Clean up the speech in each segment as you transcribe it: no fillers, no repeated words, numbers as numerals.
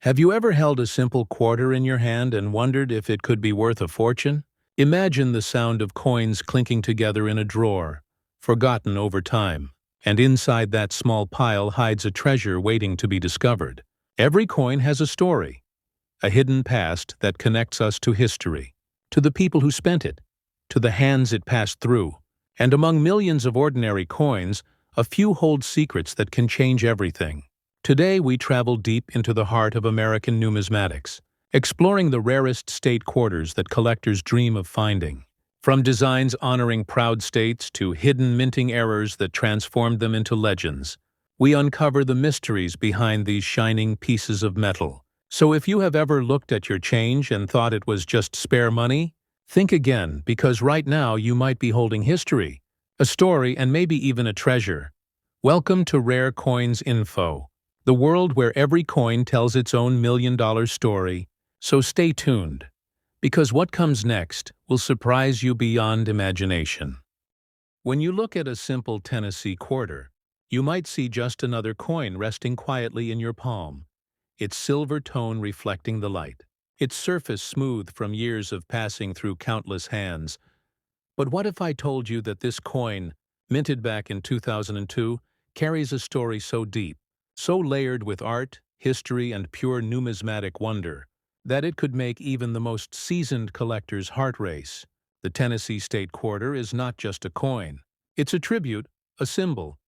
Have you ever held a simple quarter in your hand and wondered if it could be worth a fortune? Imagine the sound of coins clinking together in a drawer, forgotten over time, and inside that small pile hides a treasure waiting to be discovered. Every coin has a story, a hidden past that connects us to history, to the people who spent it, to the hands it passed through. And among millions of ordinary coins, a few hold secrets that can change everything. Today we travel deep into the heart of American numismatics, exploring the rarest state quarters that collectors dream of finding. From designs honoring proud states to hidden minting errors that transformed them into legends, we uncover the mysteries behind these shining pieces of metal. So if you have ever looked at your change and thought it was just spare money, think again, because right now you might be holding history, a story, and maybe even a treasure. Welcome to Rare Coins Info, the world where every coin tells its own million-dollar story. So stay tuned, because what comes next will surprise you beyond imagination. When you look at a simple Tennessee quarter, you might see just another coin resting quietly in your palm, its silver tone reflecting the light, its surface smooth from years of passing through countless hands. But what if I told you that this coin, minted back in 2002, carries a story so deep, so layered with art, history, and pure numismatic wonder, that it could make even the most seasoned collector's heart race? The Tennessee State Quarter is not just a coin. It's a tribute, a symbol,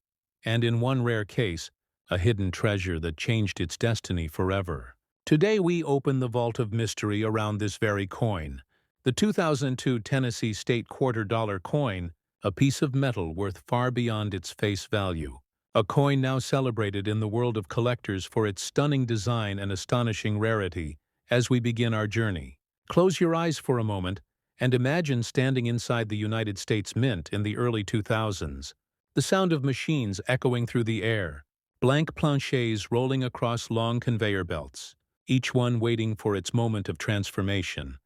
and in one rare case, a hidden treasure that changed its destiny forever. Today we open the vault of mystery around this very coin. The 2002 Tennessee State Quarter-dollar coin, a piece of metal worth far beyond its face value. A coin now celebrated in the world of collectors for its stunning design and astonishing rarity. As we begin our journey, close your eyes for a moment and imagine standing inside the United States Mint in the early 2000s. The sound of machines echoing through the air, blank planchets rolling across long conveyor belts, each one waiting for its moment of transformation.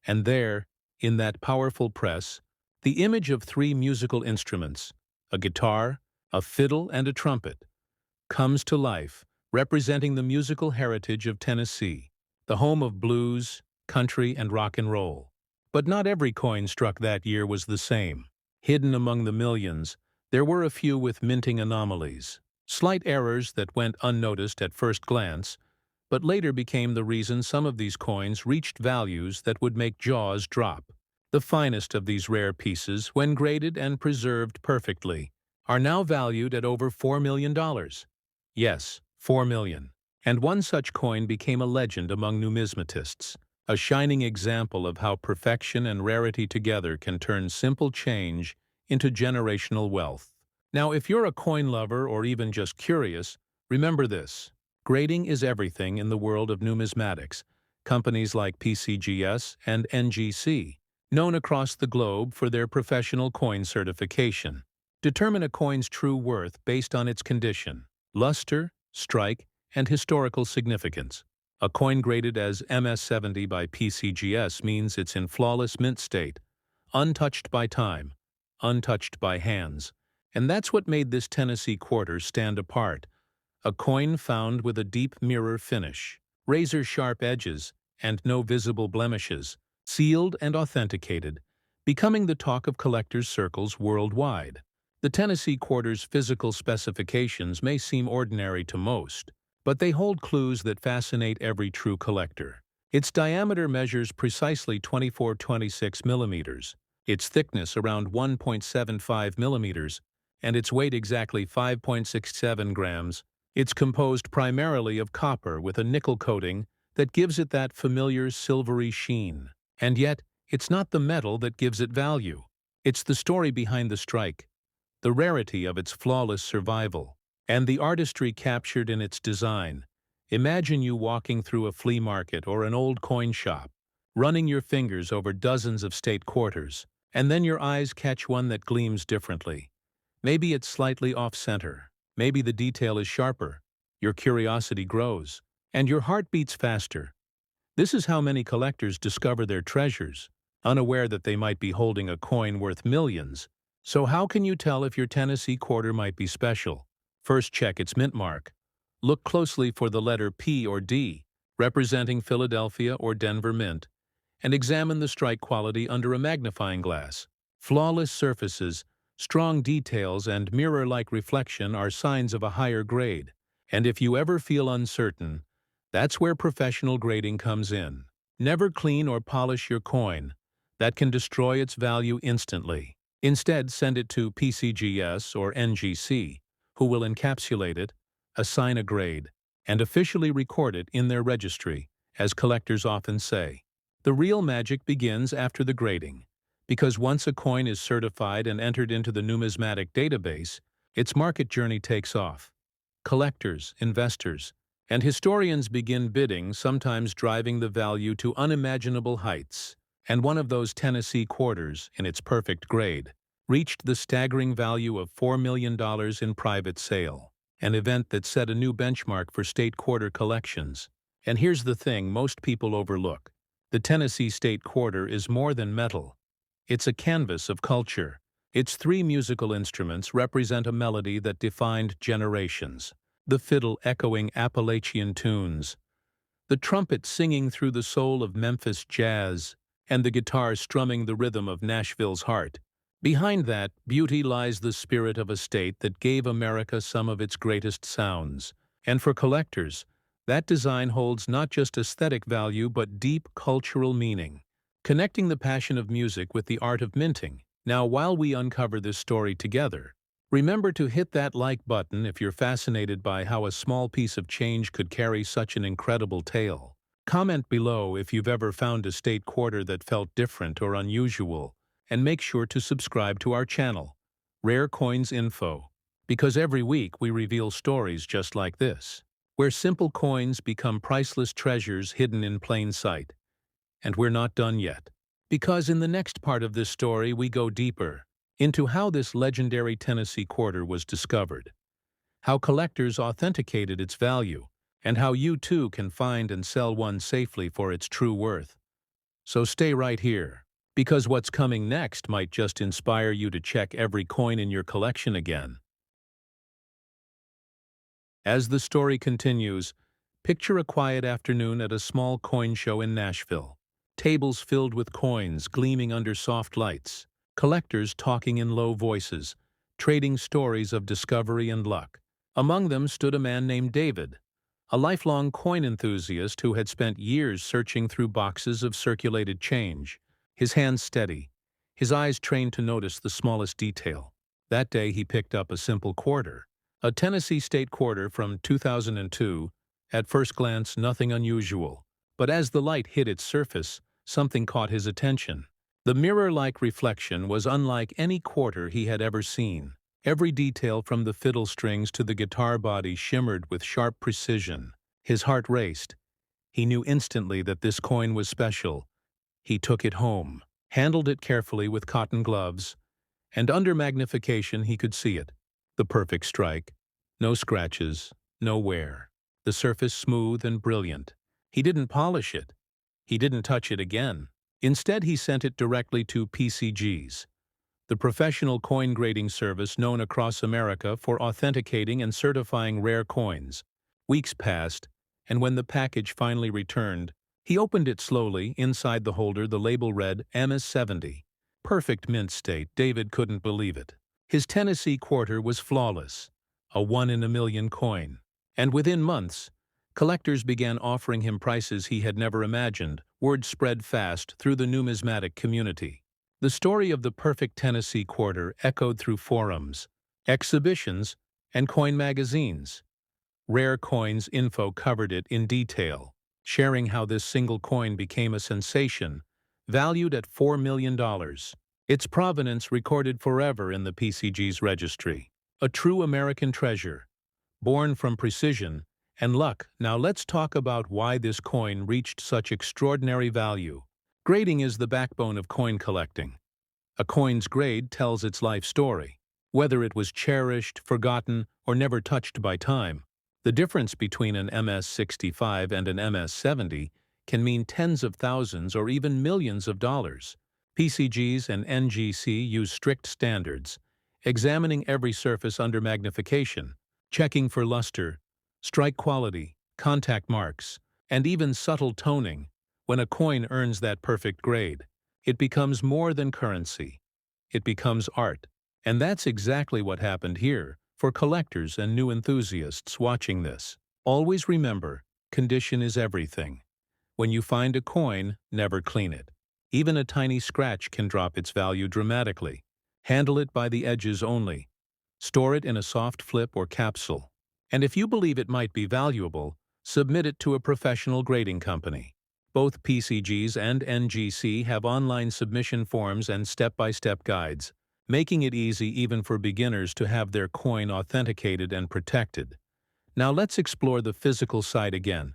And there, in that powerful press, the image of three musical instruments, a guitar, a fiddle, and a trumpet, comes to life, representing the musical heritage of Tennessee, the home of blues, country, and rock and roll. But not every coin struck that year was the same. Hidden among the millions, there were a few with minting anomalies, slight errors that went unnoticed at first glance, but later became the reason some of these coins reached values that would make jaws drop. The finest of these rare pieces, when graded and preserved perfectly, are now valued at over $4 million. Yes, $4 million. And one such coin became a legend among numismatists, a shining example of how perfection and rarity together can turn simple change into generational wealth. Now, if you're a coin lover or even just curious, remember this. Grading is everything in the world of numismatics. Companies like PCGS and NGC, known across the globe for their professional coin certification, determine a coin's true worth based on its condition, luster, strike, and historical significance. A coin graded as MS-70 by PCGS means it's in flawless mint state, untouched by time, untouched by hands. And that's what made this Tennessee quarter stand apart. A coin found with a deep mirror finish, razor-sharp edges, and no visible blemishes, sealed and authenticated, becoming the talk of collectors' circles worldwide. The Tennessee quarter's physical specifications may seem ordinary to most, but they hold clues that fascinate every true collector. Its diameter measures precisely 24-26 millimeters, its thickness around 1.75 millimeters, and its weight exactly 5.67 grams. It's composed primarily of copper with a nickel coating that gives it that familiar silvery sheen. And yet, it's not the metal that gives it value. It's the story behind the strike, the rarity of its flawless survival, and the artistry captured in its design. Imagine you walking through a flea market or an old coin shop, running your fingers over dozens of state quarters, and then your eyes catch one that gleams differently. Maybe it's slightly off-center, maybe the detail is sharper, your curiosity grows, and your heart beats faster. This is how many collectors discover their treasures, unaware that they might be holding a coin worth millions. So how can you tell if your Tennessee quarter might be special? First, check its mint mark. Look closely for the letter P or D, representing Philadelphia or Denver Mint, and examine the strike quality under a magnifying glass. Flawless surfaces, strong details, and mirror-like reflection are signs of a higher grade. And if you ever feel uncertain, that's where professional grading comes in. Never clean or polish your coin. That can destroy its value instantly. Instead, send it to PCGS or NGC, who will encapsulate it, assign a grade, and officially record it in their registry, as collectors often say. The real magic begins after the grading, because once a coin is certified and entered into the numismatic database, its market journey takes off. Collectors, investors, and historians begin bidding, sometimes driving the value to unimaginable heights. And one of those Tennessee quarters, in its perfect grade, reached the staggering value of $4 million in private sale, an event that set a new benchmark for state quarter collections. And here's the thing most people overlook. The Tennessee State Quarter is more than metal. It's a canvas of culture. Its three musical instruments represent a melody that defined generations. The fiddle echoing Appalachian tunes, the trumpet singing through the soul of Memphis jazz, and the guitar strumming the rhythm of Nashville's heart. Behind that beauty lies the spirit of a state that gave America some of its greatest sounds. And for collectors, that design holds not just aesthetic value but deep cultural meaning, connecting the passion of music with the art of minting. Now, while we uncover this story together, remember to hit that like button if you're fascinated by how a small piece of change could carry such an incredible tale. Comment below if you've ever found a state quarter that felt different or unusual, and make sure to subscribe to our channel, Rare Coins Info, because every week we reveal stories just like this, where simple coins become priceless treasures hidden in plain sight. And we're not done yet, because in the next part of this story we go deeper into how this legendary Tennessee quarter was discovered, how collectors authenticated its value, and how you too can find and sell one safely for its true worth. So stay right here, because what's coming next might just inspire you to check every coin in your collection again. As the story continues, picture a quiet afternoon at a small coin show in Nashville. Tables filled with coins gleaming under soft lights, collectors talking in low voices, trading stories of discovery and luck. Among them stood a man named David, a lifelong coin enthusiast who had spent years searching through boxes of circulated change, his hands steady, his eyes trained to notice the smallest detail. That day he picked up a simple quarter, a Tennessee State quarter from 2002, at first glance nothing unusual, but as the light hit its surface, something caught his attention. The mirror-like reflection was unlike any quarter he had ever seen. Every detail from the fiddle strings to the guitar body shimmered with sharp precision. His heart raced. He knew instantly that this coin was special. He took it home, handled it carefully with cotton gloves, and under magnification he could see it. The perfect strike. No scratches, no wear. The surface smooth and brilliant. He didn't polish it. He didn't touch it again. Instead, he sent it directly to PCGs, the professional coin grading service known across America for authenticating and certifying rare coins. Weeks passed, and when the package finally returned, he opened it slowly. Inside the holder, the label read MS-70. Perfect mint state. David couldn't believe it. His Tennessee quarter was flawless, a one-in-a-million coin. And within months, collectors began offering him prices he had never imagined. Word spread fast through the numismatic community. The story of the perfect Tennessee quarter echoed through forums, exhibitions, and coin magazines. Rare Coins Info covered it in detail, sharing how this single coin became a sensation, valued at $4 million. Its provenance recorded forever in the PCG's registry. A true American treasure, born from precision and luck. Now let's talk about why this coin reached such extraordinary value. Grading is the backbone of coin collecting. A coin's grade tells its life story, whether it was cherished, forgotten, or never touched by time. The difference between an MS-65 and an MS-70 can mean tens of thousands or even millions of dollars. PCGs and NGC use strict standards, examining every surface under magnification, checking for luster, strike quality, contact marks, and even subtle toning. When a coin earns that perfect grade, it becomes more than currency. It becomes art. And that's exactly what happened here for collectors and new enthusiasts watching this. Always remember, condition is everything. When you find a coin, never clean it. Even a tiny scratch can drop its value dramatically. Handle it by the edges only. Store it in a soft flip or capsule. And if you believe it might be valuable, submit it to a professional grading company. Both PCGs and NGC have online submission forms and step-by-step guides, making it easy even for beginners to have their coin authenticated and protected. Now let's explore the physical side again,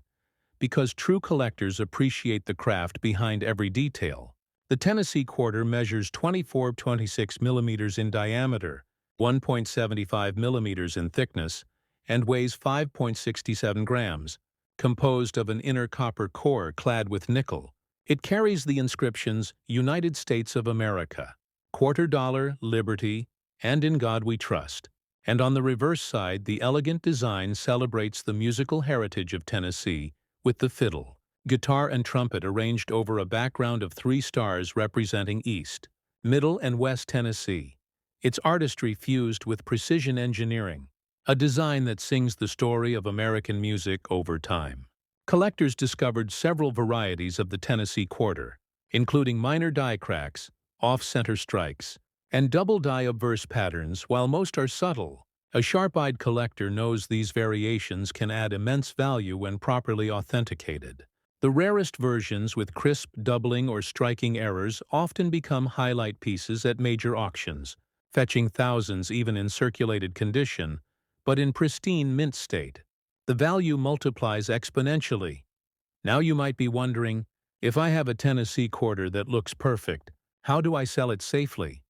because true collectors appreciate the craft behind every detail. The Tennessee quarter measures 24-26 millimeters in diameter, 1.75 millimeters in thickness, and weighs 5.67 grams, composed of an inner copper core clad with nickel. It carries the inscriptions United States of America, Quarter Dollar, Liberty, and In God We Trust. And on the reverse side, the elegant design celebrates the musical heritage of Tennessee with the fiddle, guitar, and trumpet arranged over a background of 3 stars representing East, Middle, and West Tennessee. Its artistry fused with precision engineering, a design that sings the story of American music over time. Collectors discovered several varieties of the Tennessee quarter, including minor die cracks, off-center strikes, and double die obverse patterns. While most are subtle, a sharp-eyed collector knows these variations can add immense value when properly authenticated. The rarest versions with crisp doubling or striking errors often become highlight pieces at major auctions, fetching thousands even in circulated condition, but in pristine mint state, the value multiplies exponentially. Now you might be wondering, if I have a Tennessee quarter that looks perfect, how do I sell it safely?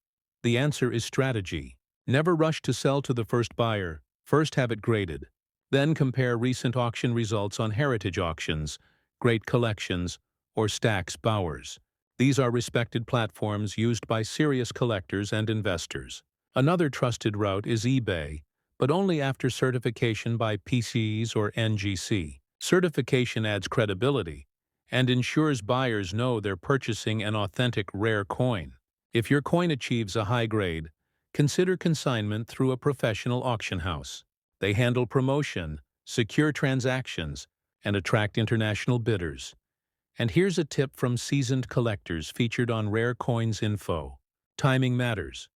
The answer is strategy. Never rush to sell to the first buyer. First have it graded. Then compare recent auction results on heritage auctions, Great Collections, or Stack's Bowers. These are respected platforms used by serious collectors and investors. Another trusted route is eBay, but only after certification by PCs or NGC. Certification adds credibility and ensures buyers know they're purchasing an authentic rare coin. If your coin achieves a high grade, consider consignment through a professional auction house. They handle promotion, secure transactions, and attract international bidders. And here's a tip from seasoned collectors featured on Rare Coins Info. Timing matters.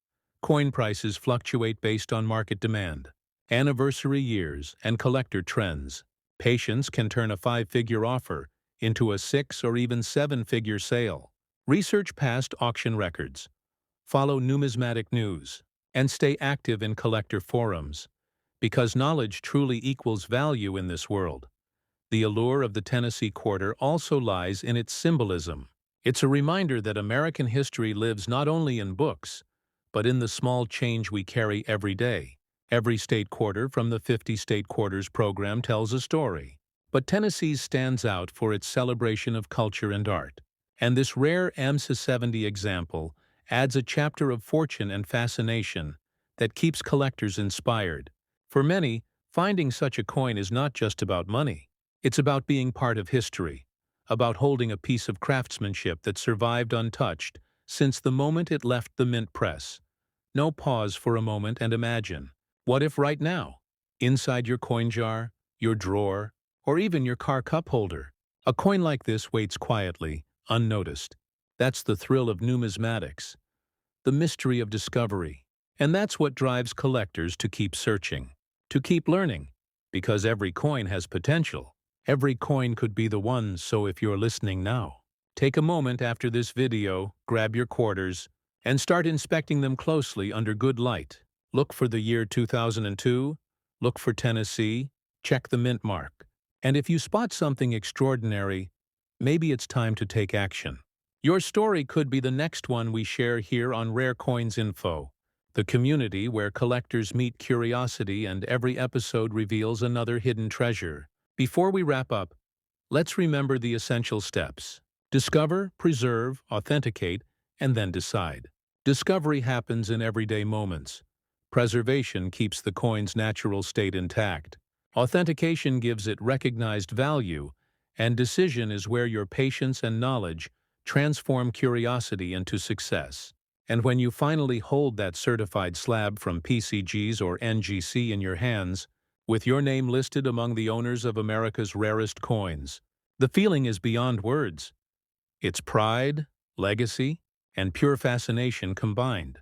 Coin prices fluctuate based on market demand, anniversary years, and collector trends. Patience can turn a 5-figure offer into a 6 or even 7-figure sale. Research past auction records, follow numismatic news, and stay active in collector forums, because knowledge truly equals value in this world. The allure of the Tennessee quarter also lies in its symbolism. It's a reminder that American history lives not only in books, but in the small change we carry every day. Every state quarter from the 50 State Quarters program tells a story. But Tennessee's stands out for its celebration of culture and art. And this rare AMSA 70 example adds a chapter of fortune and fascination that keeps collectors inspired. For many, finding such a coin is not just about money. It's about being part of history, about holding a piece of craftsmanship that survived untouched since the moment it left the mint press. Now pause for a moment and imagine, what if right now, inside your coin jar, your drawer, or even your car cup holder, a coin like this waits quietly, unnoticed? That's the thrill of numismatics, the mystery of discovery. And that's what drives collectors to keep searching, to keep learning, because every coin has potential. Every coin could be the one, so if you're listening now, take a moment after this video, grab your quarters, and start inspecting them closely under good light. Look for the year 2002, look for Tennessee, check the mint mark. And if you spot something extraordinary, maybe it's time to take action. Your story could be the next one we share here on Rare Coins Info, the community where collectors meet curiosity and every episode reveals another hidden treasure. Before we wrap up, let's remember the essential steps. Discover, preserve, authenticate, and then decide. Discovery happens in everyday moments. Preservation keeps the coin's natural state intact. Authentication gives it recognized value, And decision is where your patience and knowledge transform curiosity into success. And when you finally hold that certified slab from PCGs or NGC in your hands, with your name listed among the owners of America's rarest coins, the feeling is beyond words. It's pride, legacy, and pure fascination combined.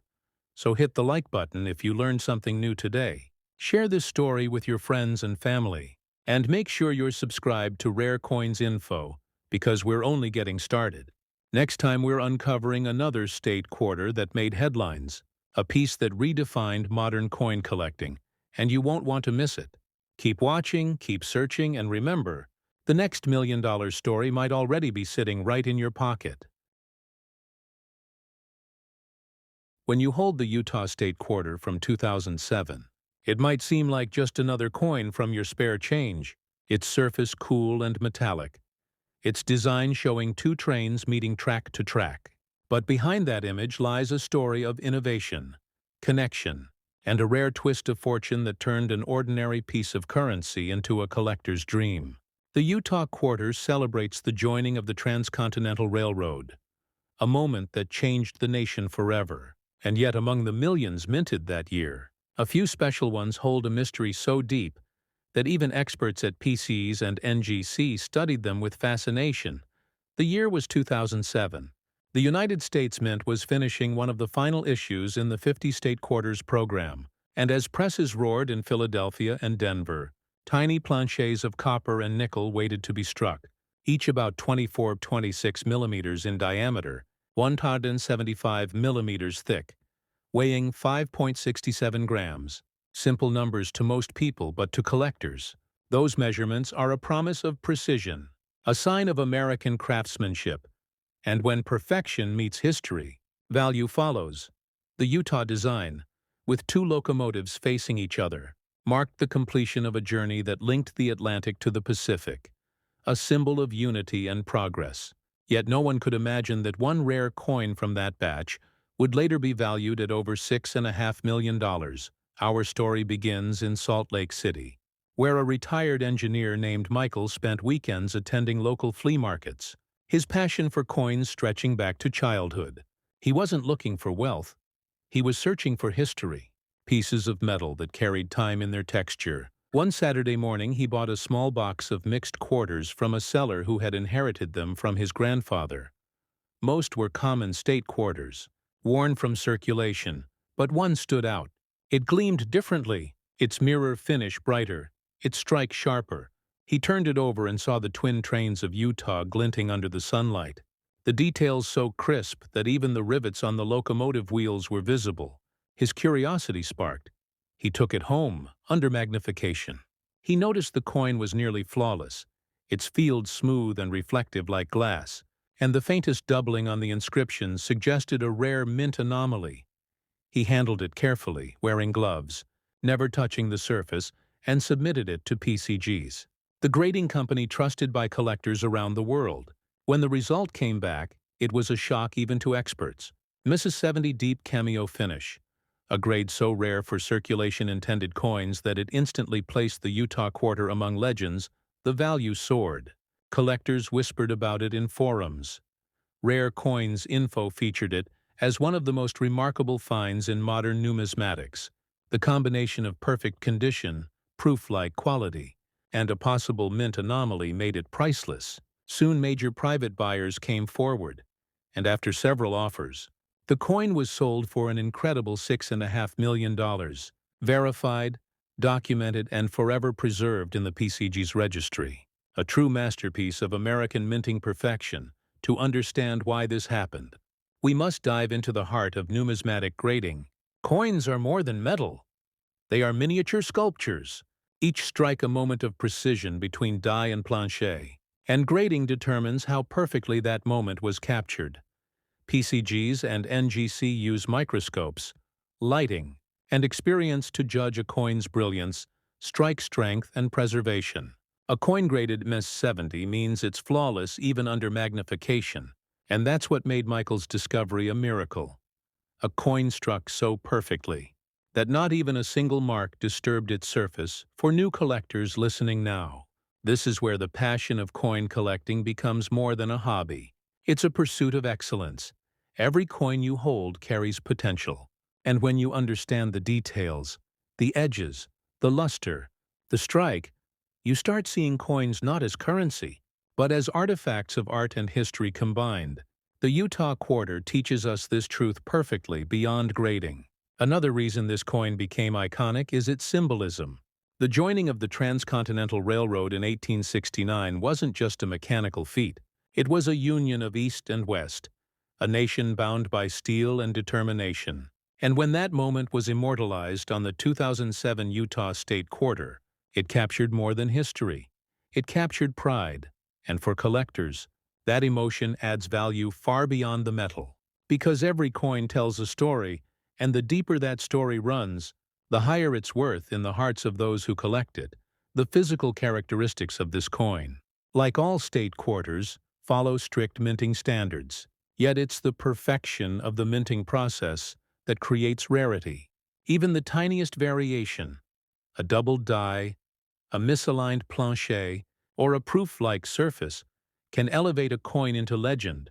So hit the like button if you learned something new today. Share this story with your friends and family. And make sure you're subscribed to Rare Coins Info, because we're only getting started. Next time we're uncovering another state quarter that made headlines, a piece that redefined modern coin collecting, and you won't want to miss it. Keep watching, keep searching, and remember, the next $1 million story might already be sitting right in your pocket. When you hold the Utah State Quarter from 2007, it might seem like just another coin from your spare change, its surface cool and metallic, its design showing two trains meeting track to track. But behind that image lies a story of innovation, connection, and a rare twist of fortune that turned an ordinary piece of currency into a collector's dream. The Utah Quarter celebrates the joining of the Transcontinental Railroad, a moment that changed the nation forever. And yet among the millions minted that year, a few special ones hold a mystery so deep that even experts at PCs and NGC studied them with fascination. The year was 2007. The United States Mint was finishing one of the final issues in the 50-state quarters program, and as presses roared in Philadelphia and Denver, tiny planchets of copper and nickel waited to be struck, each about 24-26 millimeters in diameter, 175 millimeters thick, weighing 5.67 grams. Simple numbers to most people, but to collectors, those measurements are a promise of precision, a sign of American craftsmanship. And when perfection meets history, value follows. The Utah design, with two locomotives facing each other, marked the completion of a journey that linked the Atlantic to the Pacific, a symbol of unity and progress. Yet no one could imagine that one rare coin from that batch would later be valued at over $6.5 million. Our story begins in Salt Lake City, where a retired engineer named Michael spent weekends attending local flea markets, his passion for coins stretching back to childhood. He wasn't looking for wealth. He was searching for history, pieces of metal that carried time in their texture. One Saturday morning, he bought a small box of mixed quarters from a seller who had inherited them from his grandfather. Most were common state quarters, worn from circulation, but one stood out. It gleamed differently, its mirror finish brighter, its strike sharper. He turned it over and saw the twin trains of Utah glinting under the sunlight, the details so crisp that even the rivets on the locomotive wheels were visible. His curiosity sparked. He took it home, under magnification. He noticed the coin was nearly flawless, its field smooth and reflective like glass, and the faintest doubling on the inscription suggested a rare mint anomaly. He handled it carefully, wearing gloves, never touching the surface, and submitted it to PCGs, the grading company trusted by collectors around the world. When the result came back, it was a shock even to experts. Mrs. 70 deep cameo finish, a grade so rare for circulation-intended coins that it instantly placed the Utah Quarter among legends. The value soared. Collectors whispered about it in forums. Rare Coins Info featured it as one of the most remarkable finds in modern numismatics. The combination of perfect condition, proof-like quality, and a possible mint anomaly made it priceless. Soon major private buyers came forward, and after several offers, the coin was sold for an incredible $6.5 million, verified, documented, and forever preserved in the PCG's registry. A true masterpiece of American minting perfection. To understand why this happened, we must dive into the heart of numismatic grading. Coins are more than metal. They are miniature sculptures. Each strike a moment of precision between die and planchet, and grading determines how perfectly that moment was captured. PCGs and NGC use microscopes, lighting, and experience to judge a coin's brilliance, strike strength, and preservation. A coin graded Ms. 70 means it's flawless even under magnification, and that's what made Michael's discovery a miracle. A coin struck so perfectly that not even a single mark disturbed its surface. For new collectors listening now, This is where the passion of coin collecting becomes more than a hobby. It's a pursuit of excellence. Every coin you hold carries potential. And when you understand the details, the edges, the luster, the strike, you start seeing coins not as currency, but as artifacts of art and history combined. The Utah quarter teaches us this truth perfectly beyond grading. Another reason this coin became iconic is its symbolism. The joining of the Transcontinental Railroad in 1869 wasn't just a mechanical feat. It was a union of East and West, a nation bound by steel and determination. And when that moment was immortalized on the 2007 Utah State Quarter, it captured more than history. It captured pride. And for collectors, that emotion adds value far beyond the metal. Because every coin tells a story, and the deeper that story runs, the higher its worth in the hearts of those who collect it. The physical characteristics of this coin, like all state quarters, follow strict minting standards. Yet it's the perfection of the minting process that creates rarity. Even the tiniest variation, a doubled die, a misaligned planchet, or a proof-like surface, can elevate a coin into legend.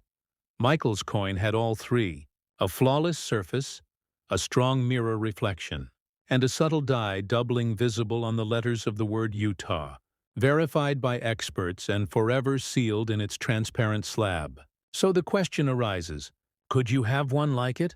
Michael's coin had all three: a flawless surface, a strong mirror reflection, and a subtle die doubling visible on the letters of the word Utah, verified by experts and forever sealed in its transparent slab. So the question arises, could you have one like it?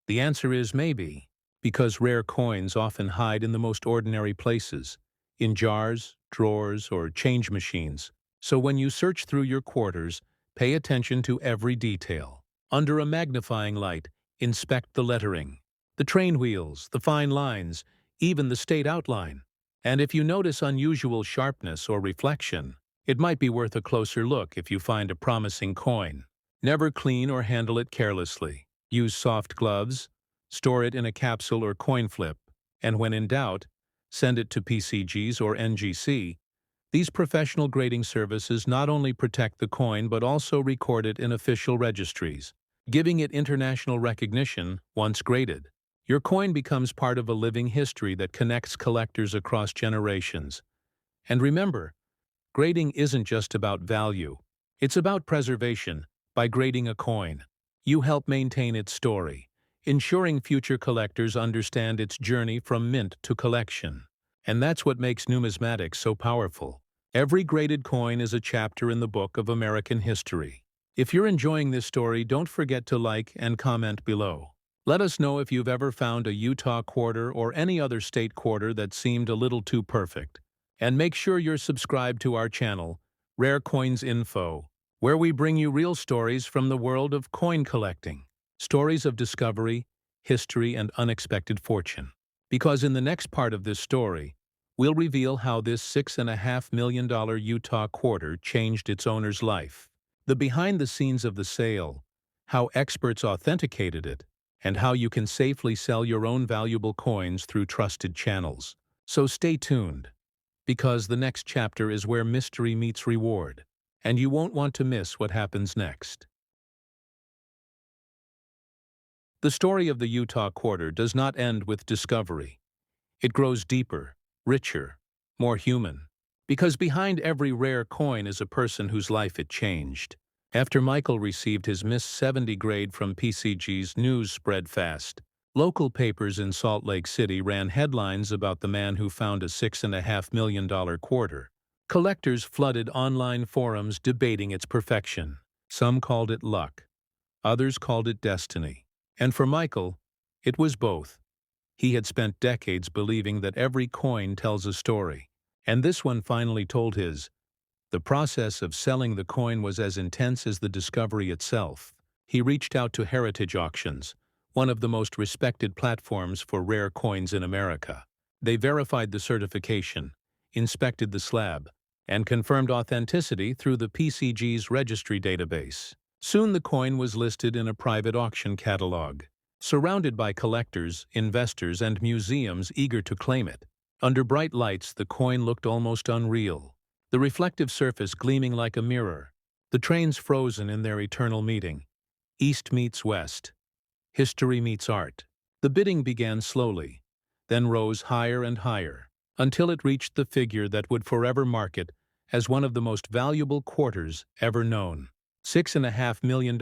The answer is maybe, because rare coins often hide in the most ordinary places, in jars, drawers, or change machines. So when you search through your quarters, pay attention to every detail. Under a magnifying light, inspect the lettering, the train wheels, the fine lines, even the state outline. And if you notice unusual sharpness or reflection, it might be worth a closer look if you find a promising coin. Never clean or handle it carelessly. Use soft gloves, store it in a capsule or coin flip, and when in doubt, send it to PCGs or NGC. These professional grading services not only protect the coin but also record it in official registries, giving it international recognition once graded. Your coin becomes part of a living history that connects collectors across generations. And remember, grading isn't just about value. It's about preservation. By grading a coin, you help maintain its story, ensuring future collectors understand its journey from mint to collection. And that's what makes numismatics so powerful. Every graded coin is a chapter in the book of American history. If you're enjoying this story, don't forget to like and comment below. Let us know if you've ever found a Utah quarter or any other state quarter that seemed a little too perfect. And make sure you're subscribed to our channel, Rare Coins Info, where we bring you real stories from the world of coin collecting. Stories of discovery, history, and unexpected fortune. Because in the next part of this story, we'll reveal how this $6.5 million Utah quarter changed its owner's life, the behind-the-scenes of the sale, how experts authenticated it, and how you can safely sell your own valuable coins through trusted channels. So stay tuned, because the next chapter is where mystery meets reward, and you won't want to miss what happens next. The story of the Utah quarter does not end with discovery. It grows deeper, richer, more human, because behind every rare coin is a person whose life it changed. After Michael received his Miss 70 grade from PCG's, news spread fast. Local papers in Salt Lake City ran headlines about the man who found a $6.5 million quarter. Collectors flooded online forums debating its perfection. Some called it luck. Others called it destiny. And for Michael, it was both. He had spent decades believing that every coin tells a story, and this one finally told his. The process of selling the coin was as intense as the discovery itself. He reached out to Heritage Auctions, one of the most respected platforms for rare coins in America. They verified the certification, inspected the slab, and confirmed authenticity through the PCG's registry database. Soon the coin was listed in a private auction catalog, surrounded by collectors, investors, and museums eager to claim it. Under bright lights, the coin looked almost unreal, the reflective surface gleaming like a mirror, the trains frozen in their eternal meeting. East meets West. History meets art. The bidding began slowly, then rose higher and higher, until it reached the figure that would forever mark it as one of the most valuable quarters ever known. $6.5 million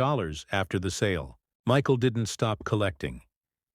after the sale. Michael didn't stop collecting.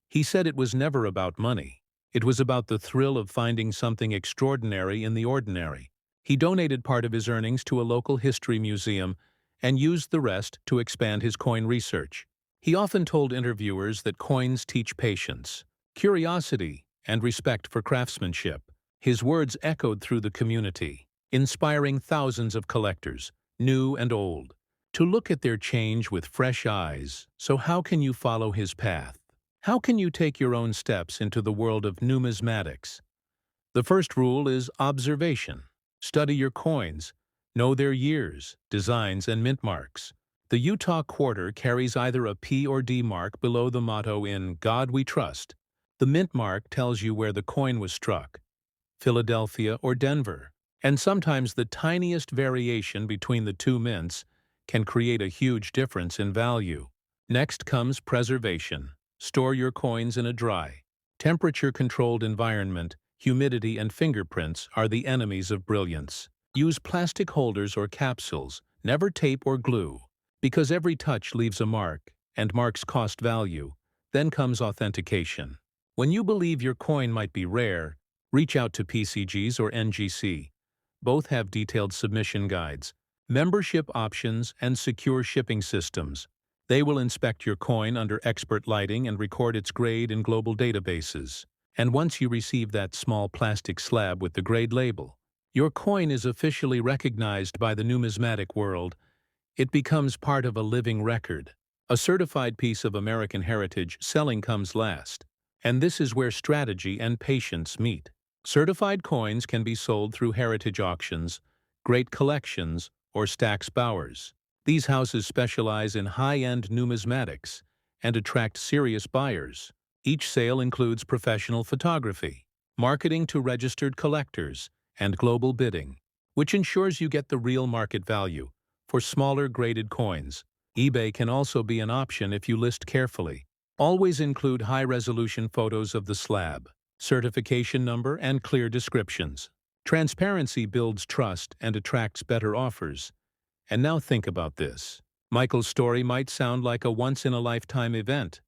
He said it was never about money. It was about the thrill of finding something extraordinary in the ordinary. He donated part of his earnings to a local history museum and used the rest to expand his coin research. He often told interviewers that coins teach patience, curiosity, and respect for craftsmanship. His words echoed through the community, inspiring thousands of collectors, new and old, to look at their change with fresh eyes. So how can you follow his path? How can you take your own steps into the world of numismatics? The first rule is observation. Study your coins. Know their years, designs, and mint marks. The Utah quarter carries either a P or D mark below the motto "In God We Trust." The mint mark tells you where the coin was struck, Philadelphia or Denver, and sometimes the tiniest variation between the two mints can create a huge difference in value. Next comes preservation. Store your coins in a dry, temperature-controlled environment. Humidity and fingerprints are the enemies of brilliance. Use plastic holders or capsules, never tape or glue, because every touch leaves a mark, and marks cost value. Then comes authentication. When you believe your coin might be rare, reach out to PCGs or NGC. Both have detailed submission guides, membership options, and secure shipping systems. They will inspect your coin under expert lighting and record its grade in global databases. And once you receive that small plastic slab with the grade label, your coin is officially recognized by the numismatic world. It becomes part of a living record. A certified piece of American heritage. Selling comes last. And this is where strategy and patience meet. Certified coins can be sold through heritage auctions, great collections, or Stack's Bowers. These houses specialize in high-end numismatics and attract serious buyers. Each sale includes professional photography, marketing to registered collectors, and global bidding, which ensures you get the real market value. For smaller graded coins, eBay can also be an option if you list carefully. Always include high-resolution photos of the slab, certification number, and clear descriptions. Transparency builds trust and attracts better offers. And now think about this. Michael's story might sound like a once-in-a-lifetime event,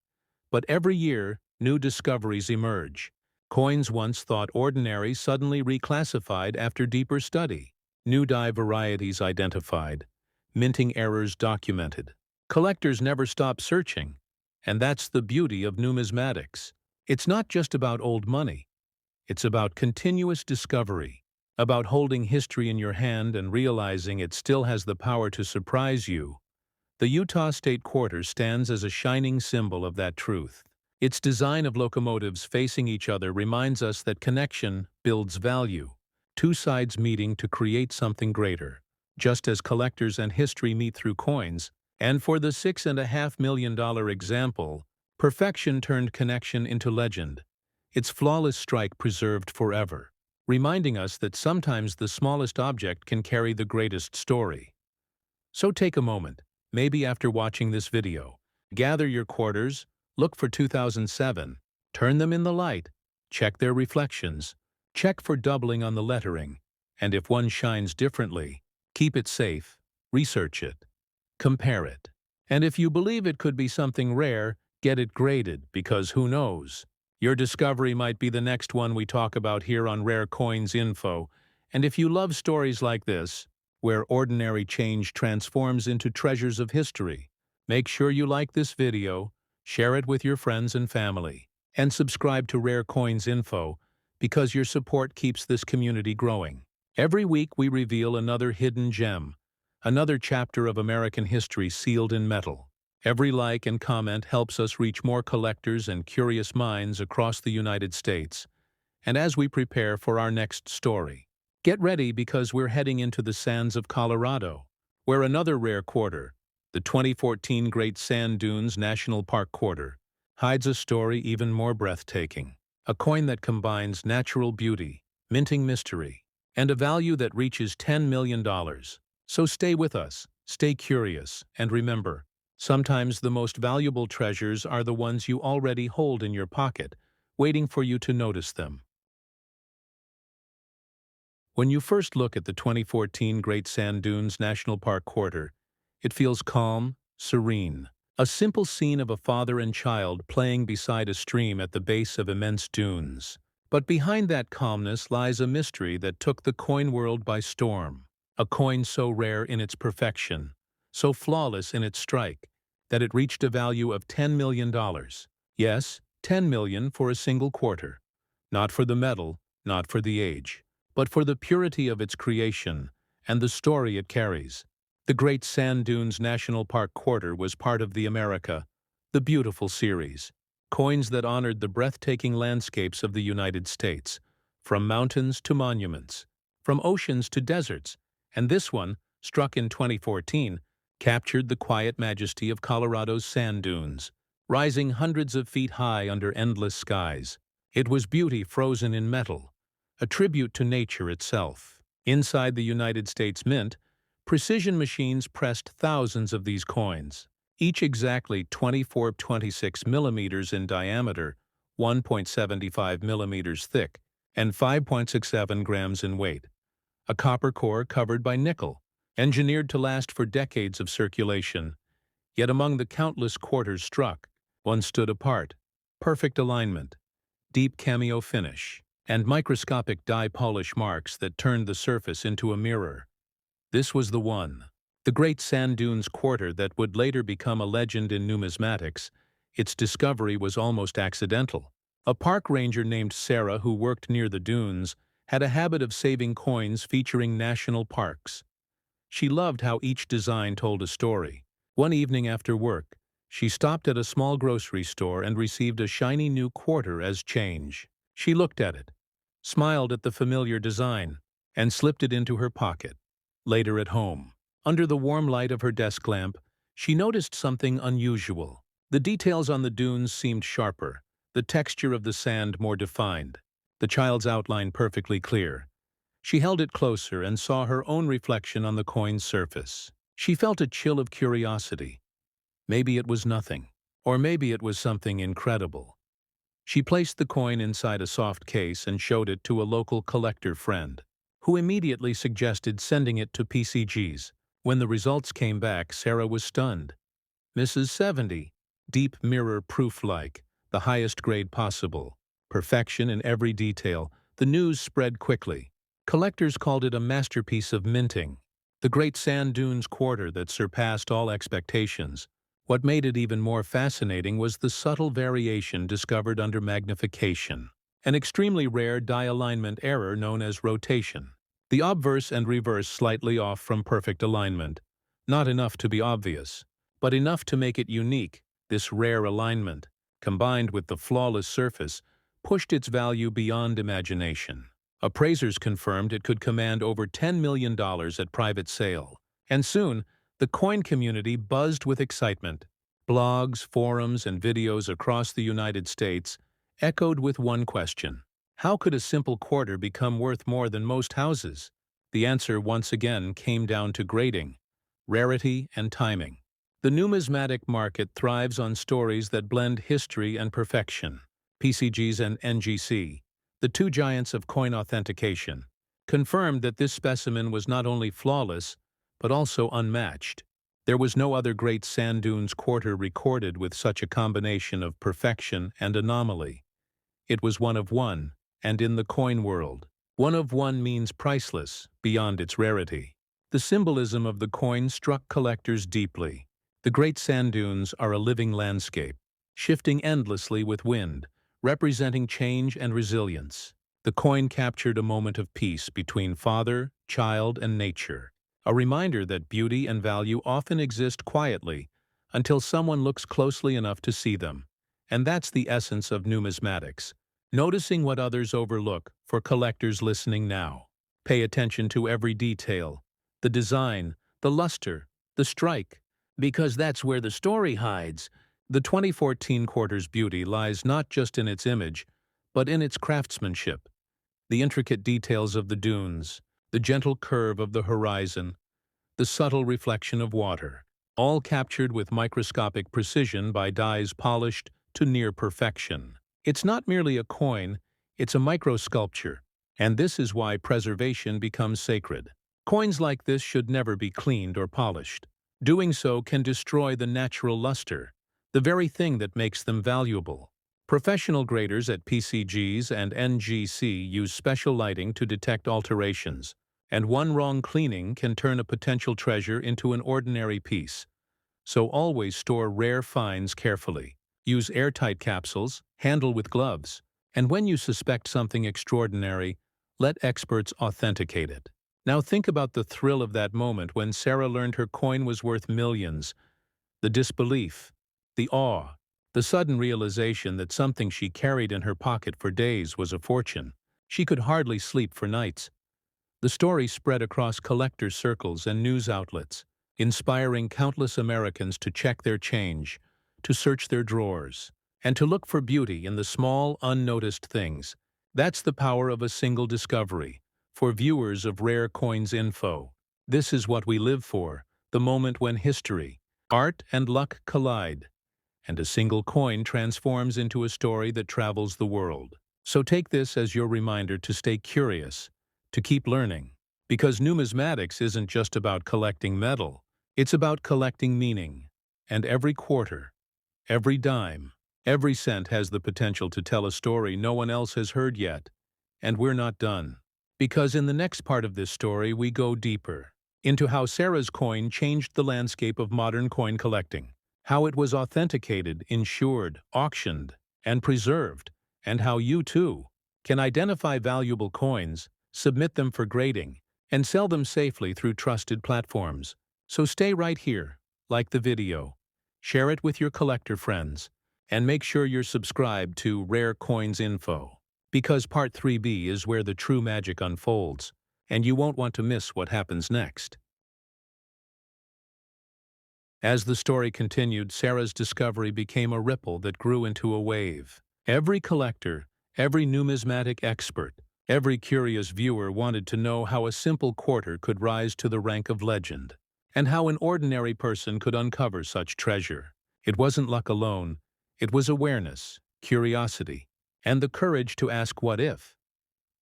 but every year, new discoveries emerge. Coins once thought ordinary suddenly reclassified after deeper study. New die varieties identified. Minting errors documented. Collectors never stop searching. And that's the beauty of numismatics. It's not just about old money. It's about continuous discovery, about holding history in your hand and realizing it still has the power to surprise you. The Utah State Quarter stands as a shining symbol of that truth. Its design of locomotives facing each other reminds us that connection builds value, two sides meeting to create something greater, just as collectors and history meet through coins. And for the $6.5 million example, perfection turned connection into legend, its flawless strike preserved forever, reminding us that sometimes the smallest object can carry the greatest story. So take a moment, maybe after watching this video, gather your quarters, look for 2007, turn them in the light, check their reflections, check for doubling on the lettering, and if one shines differently, keep it safe, research it, compare it. And if you believe it could be something rare, get it graded, because who knows? Your discovery might be the next one we talk about here on Rare Coins Info. And if you love stories like this, where ordinary change transforms into treasures of history, make sure you like this video, share it with your friends and family, and subscribe to Rare Coins Info, because your support keeps this community growing. Every week we reveal another hidden gem, another chapter of American history sealed in metal. Every like and comment helps us reach more collectors and curious minds across the United States. And as we prepare for our next story, get ready, because we're heading into the sands of Colorado, where another rare quarter, the 2014 Great Sand Dunes National Park Quarter, hides a story even more breathtaking. A coin that combines natural beauty, minting mystery, and a value that reaches $10 million. So stay with us, stay curious, and remember, sometimes the most valuable treasures are the ones you already hold in your pocket, waiting for you to notice them. When you first look at the 2014 Great Sand Dunes National Park Quarter, it feels calm, serene. A simple scene of a father and child playing beside a stream at the base of immense dunes. But behind that calmness lies a mystery that took the coin world by storm. A coin so rare in its perfection, so flawless in its strike, that it reached a value of $10 million. Yes, $10 million for a single quarter. Not for the metal, not for the age, but for the purity of its creation and the story it carries. The Great Sand Dunes National Park Quarter was part of the America, the Beautiful series. Coins that honored the breathtaking landscapes of the United States, from mountains to monuments, from oceans to deserts, and this one, struck in 2014, captured the quiet majesty of Colorado's sand dunes, rising hundreds of feet high under endless skies. It was beauty frozen in metal, a tribute to nature itself. Inside the United States Mint, precision machines pressed thousands of these coins, each exactly 24-26 millimeters in diameter, 1.75 millimeters thick, and 5.67 grams in weight. A copper core covered by nickel, engineered to last for decades of circulation. Yet among the countless quarters struck, one stood apart: perfect alignment, deep cameo finish, and microscopic die polish marks that turned the surface into a mirror. This was the one. The Great Sand Dunes Quarter that would later become a legend in numismatics. Its discovery was almost accidental. A park ranger named Sarah, who worked near the dunes, had a habit of saving coins featuring national parks. She loved how each design told a story. One evening after work, she stopped at a small grocery store and received a shiny new quarter as change. She looked at it, smiled at the familiar design, and slipped it into her pocket. Later at home, under the warm light of her desk lamp, she noticed something unusual. The details on the dunes seemed sharper, the texture of the sand more defined, the child's outline perfectly clear. She held it closer and saw her own reflection on the coin's surface. She felt a chill of curiosity. Maybe it was nothing, or maybe it was something incredible. She placed the coin inside a soft case and showed it to a local collector friend, who immediately suggested sending it to PCGs. When the results came back, Sarah was stunned. Mrs. 70, deep mirror proof-like, the highest grade possible, perfection in every detail. The news spread quickly. Collectors called it a masterpiece of minting, the Great Sand Dunes Quarter that surpassed all expectations. What made it even more fascinating was the subtle variation discovered under magnification, an extremely rare die alignment error known as rotation. The obverse and reverse slightly off from perfect alignment. Not enough to be obvious, but enough to make it unique. This rare alignment, combined with the flawless surface, pushed its value beyond imagination. Appraisers confirmed it could command over $10 million at private sale. And soon, the coin community buzzed with excitement. Blogs, forums, and videos across the United States echoed with one question: how could a simple quarter become worth more than most houses? The answer once again came down to grading, rarity, and timing. The numismatic market thrives on stories that blend history and perfection. PCGs and NGC, the two giants of coin authentication, confirmed that this specimen was not only flawless, but also unmatched. There was no other Great Sand Dunes quarter recorded with such a combination of perfection and anomaly. It was one of one, and in the coin world, one of one means priceless, beyond its rarity. The symbolism of the coin struck collectors deeply. The Great Sand Dunes are a living landscape, shifting endlessly with wind, representing change and resilience. The coin captured a moment of peace between father, child, and nature, a reminder that beauty and value often exist quietly until someone looks closely enough to see them. And that's the essence of numismatics. Noticing what others overlook. For collectors listening now, pay attention to every detail, the design, the luster, the strike, because that's where the story hides. The 2014 quarter's beauty lies not just in its image, but in its craftsmanship. The intricate details of the dunes, the gentle curve of the horizon, the subtle reflection of water, all captured with microscopic precision by dies polished to near perfection. It's not merely a coin, it's a microsculpture, And this is why preservation becomes sacred. Coins like this should never be cleaned or polished. Doing so can destroy the natural luster, the very thing that makes them valuable. Professional graders at PCGs and NGC use special lighting to detect alterations, and one wrong cleaning can turn a potential treasure into an ordinary piece. So always store rare finds carefully. Use airtight capsules, handle with gloves, and when you suspect something extraordinary, let experts authenticate it. Now think about the thrill of that moment when Sarah learned her coin was worth millions. The disbelief, the awe, the sudden realization that something she carried in her pocket for days was a fortune. She could hardly sleep for nights. The story spread across collector circles and news outlets, inspiring countless Americans to check their change, to search their drawers, and to look for beauty in the small, unnoticed things. That's the power of a single discovery. For viewers of Rare Coins Info, this is what we live for, the moment when history, art, and luck collide, and a single coin transforms into a story that travels the world. So take this as your reminder to stay curious, to keep learning, because numismatics isn't just about collecting metal, it's about collecting meaning. And every quarter, every dime, every cent has the potential to tell a story no one else has heard yet. And we're not done. Because in the next part of this story we go deeper into how Sarah's coin changed the landscape of modern coin collecting, how it was authenticated, insured, auctioned, and preserved, and how you too can identify valuable coins, submit them for grading, and sell them safely through trusted platforms. So stay right here, like the video, share it with your collector friends, and make sure you're subscribed to Rare Coins Info. Because Part 3B is where the true magic unfolds, and you won't want to miss what happens next. As the story continued, Sarah's discovery became a ripple that grew into a wave. Every collector, every numismatic expert, every curious viewer wanted to know how a simple quarter could rise to the rank of legend, and how an ordinary person could uncover such treasure. It wasn't luck alone, it was awareness, curiosity, and the courage to ask what if.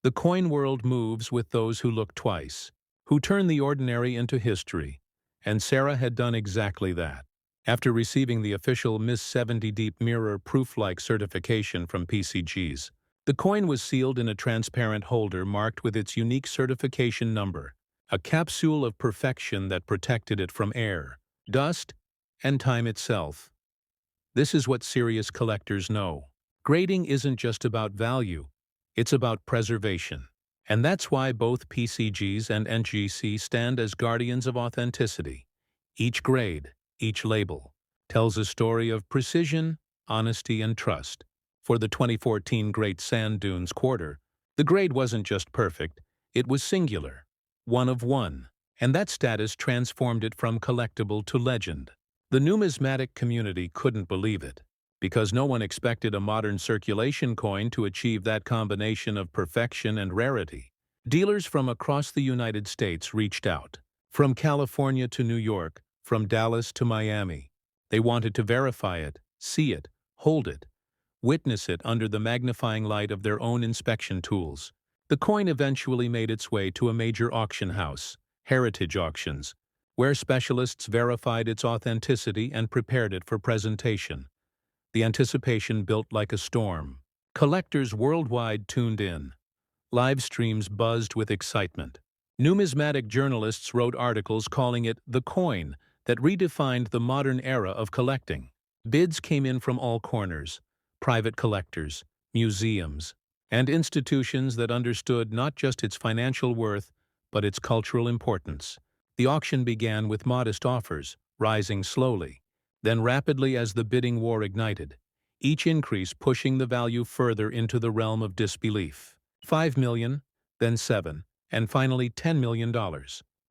The coin world moves with those who look twice, who turn the ordinary into history, and Sarah had done exactly that. After receiving the official Miss 70 Deep Mirror proof-like certification from PCGs, the coin was sealed in a transparent holder marked with its unique certification number, a capsule of perfection that protected it from air, dust, and time itself. This is what serious collectors know. Grading isn't just about value, it's about preservation. And that's why both PCGs and NGC stand as guardians of authenticity. Each grade, each label, tells a story of precision, honesty, and trust. For the 2014 Great Sand Dunes Quarter, the grade wasn't just perfect, it was singular, one of one, and that status transformed it from collectible to legend. The numismatic community couldn't believe it, because no one expected a modern circulation coin to achieve that combination of perfection and rarity. Dealers from across the United States reached out, from California to New York, from Dallas to Miami. They wanted to verify it, see it, hold it, witness it under the magnifying light of their own inspection tools. The coin eventually made its way to a major auction house, Heritage Auctions, where specialists verified its authenticity and prepared it for presentation. The anticipation built like a storm. Collectors worldwide tuned in. Live streams buzzed with excitement. Numismatic journalists wrote articles calling it the coin that redefined the modern era of collecting. Bids came in from all corners: private collectors, museums, and institutions that understood not just its financial worth, but its cultural importance. The auction began with modest offers, rising slowly, then rapidly as the bidding war ignited, each increase pushing the value further into the realm of disbelief. $5 million, then $7 million, and finally $10 million.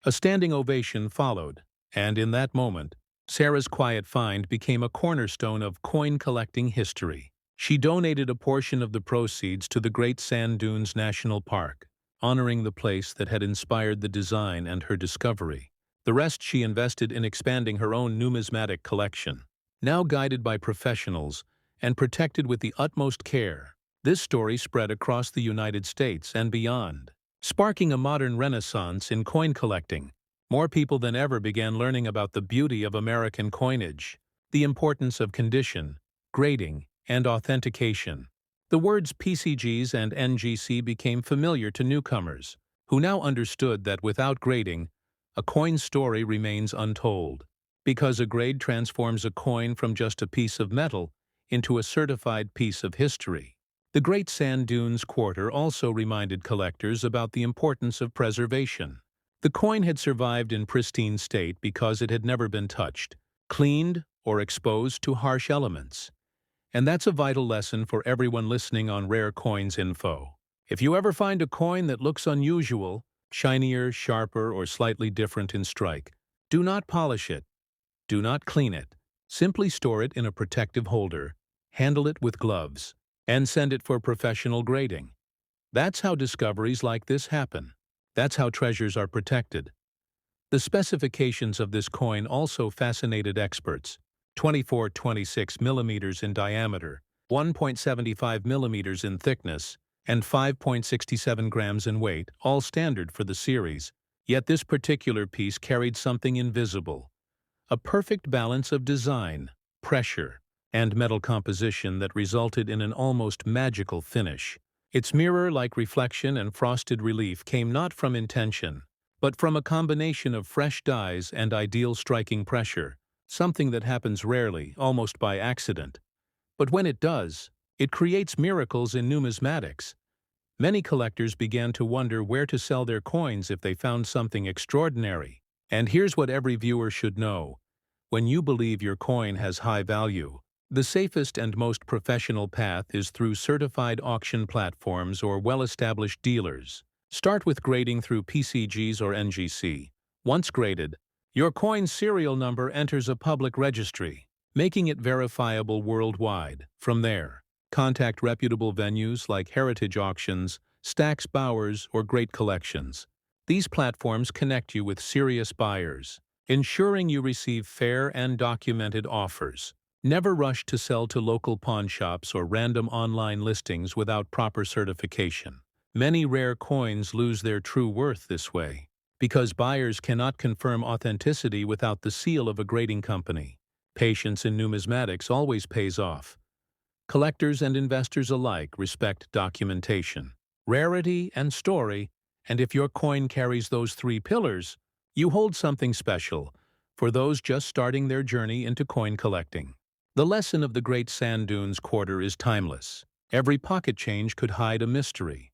A standing ovation followed, and in that moment, Sarah's quiet find became a cornerstone of coin collecting history. She donated a portion of the proceeds to the Great Sand Dunes National Park, honoring the place that had inspired the design and her discovery. The rest she invested in expanding her own numismatic collection. Now guided by professionals and protected with the utmost care, This story spread across the United States and beyond, sparking a modern renaissance in coin collecting. More people than ever began learning about the beauty of American coinage, the importance of condition, grading, and authentication. The words PCGs and NGC became familiar to newcomers, who now understood that without grading, a coin's story remains untold, because a grade transforms a coin from just a piece of metal into a certified piece of history. The Great Sand Dunes Quarter also reminded collectors about the importance of preservation. The coin had survived in pristine state because it had never been touched, cleaned, or exposed to harsh elements. And that's a vital lesson for everyone listening on Rare Coins Info. If you ever find a coin that looks unusual, shinier, sharper, or slightly different in strike, do not polish it. Do not clean it. Simply store it in a protective holder, handle it with gloves, and send it for professional grading. That's how discoveries like this happen. That's how treasures are protected. The specifications of this coin also fascinated experts. 24-26 millimeters in diameter, 1.75 millimeters in thickness, and 5.67 grams in weight, all standard for the series. Yet this particular piece carried something invisible. A perfect balance of design, pressure, and metal composition that resulted in an almost magical finish. Its mirror-like reflection and frosted relief came not from intention, but from a combination of fresh dyes and ideal striking pressure, something that happens rarely, almost by accident. But when it does, it creates miracles in numismatics. Many collectors began to wonder where to sell their coins if they found something extraordinary. And here's what every viewer should know. When you believe your coin has high value, the safest and most professional path is through certified auction platforms or well-established dealers. Start with grading through PCGs or NGC. Once graded, your coin's serial number enters a public registry, making it verifiable worldwide. From there, contact reputable venues like Heritage Auctions, Stax Bowers, or Great Collections. These platforms connect you with serious buyers, ensuring you receive fair and documented offers. Never rush to sell to local pawn shops or random online listings without proper certification. Many rare coins lose their true worth this way, because buyers cannot confirm authenticity without the seal of a grading company. Patience in numismatics always pays off. Collectors and investors alike respect documentation, rarity, and story, and if your coin carries those three pillars, you hold something special for those just starting their journey into coin collecting. The lesson of the Great Sand Dunes Quarter is timeless. Every pocket change could hide a mystery.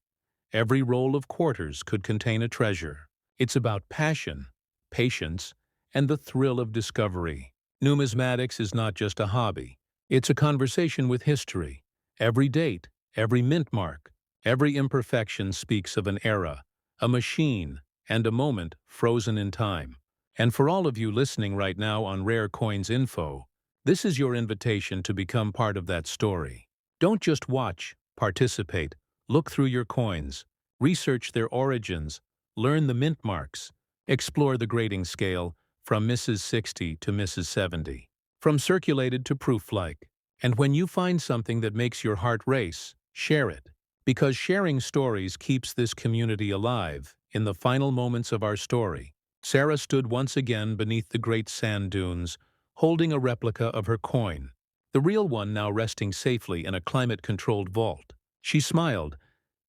Every roll of quarters could contain a treasure. It's about passion, patience, and the thrill of discovery. Numismatics is not just a hobby. It's a conversation with history. Every date, every mint mark, every imperfection speaks of an era, a machine, and a moment frozen in time. And for all of you listening right now on Rare Coins Info, this is your invitation to become part of that story. Don't just watch, participate. Look through your coins, research their origins, learn the mint marks, explore the grading scale from Mrs. 60 to Mrs. 70, from circulated to proof-like. And when you find something that makes your heart race, share it. Because sharing stories keeps this community alive. In the final moments of our story, Sarah stood once again beneath the great sand dunes, holding a replica of her coin, the real one now resting safely in a climate-controlled vault. She smiled,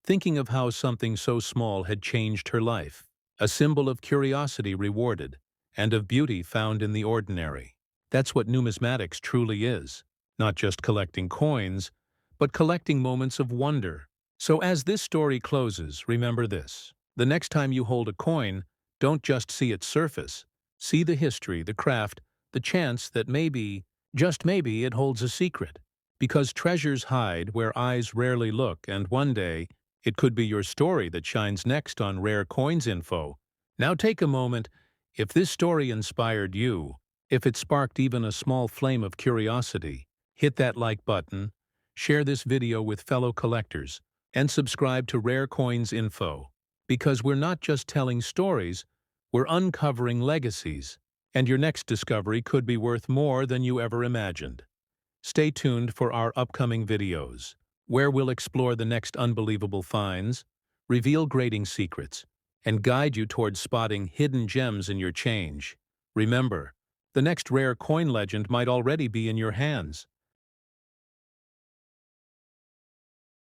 thinking of how something so small had changed her life, a symbol of curiosity rewarded, and of beauty found in the ordinary. That's what numismatics truly is, not just collecting coins, but collecting moments of wonder. So as this story closes, remember this. The next time you hold a coin, don't just see its surface. See the history, the craft, the chance that maybe, just maybe, it holds a secret. Because treasures hide where eyes rarely look, and one day, it could be your story that shines next on Rare Coins Info. Now take a moment. If this story inspired you, if it sparked even a small flame of curiosity, hit that like button, share this video with fellow collectors, and subscribe to Rare Coins Info. Because we're not just telling stories, we're uncovering legacies. And your next discovery could be worth more than you ever imagined. Stay tuned for our upcoming videos. where we'll explore the next unbelievable finds, reveal grading secrets, and guide you towards spotting hidden gems in your change. Remember, the next rare coin legend might already be in your hands.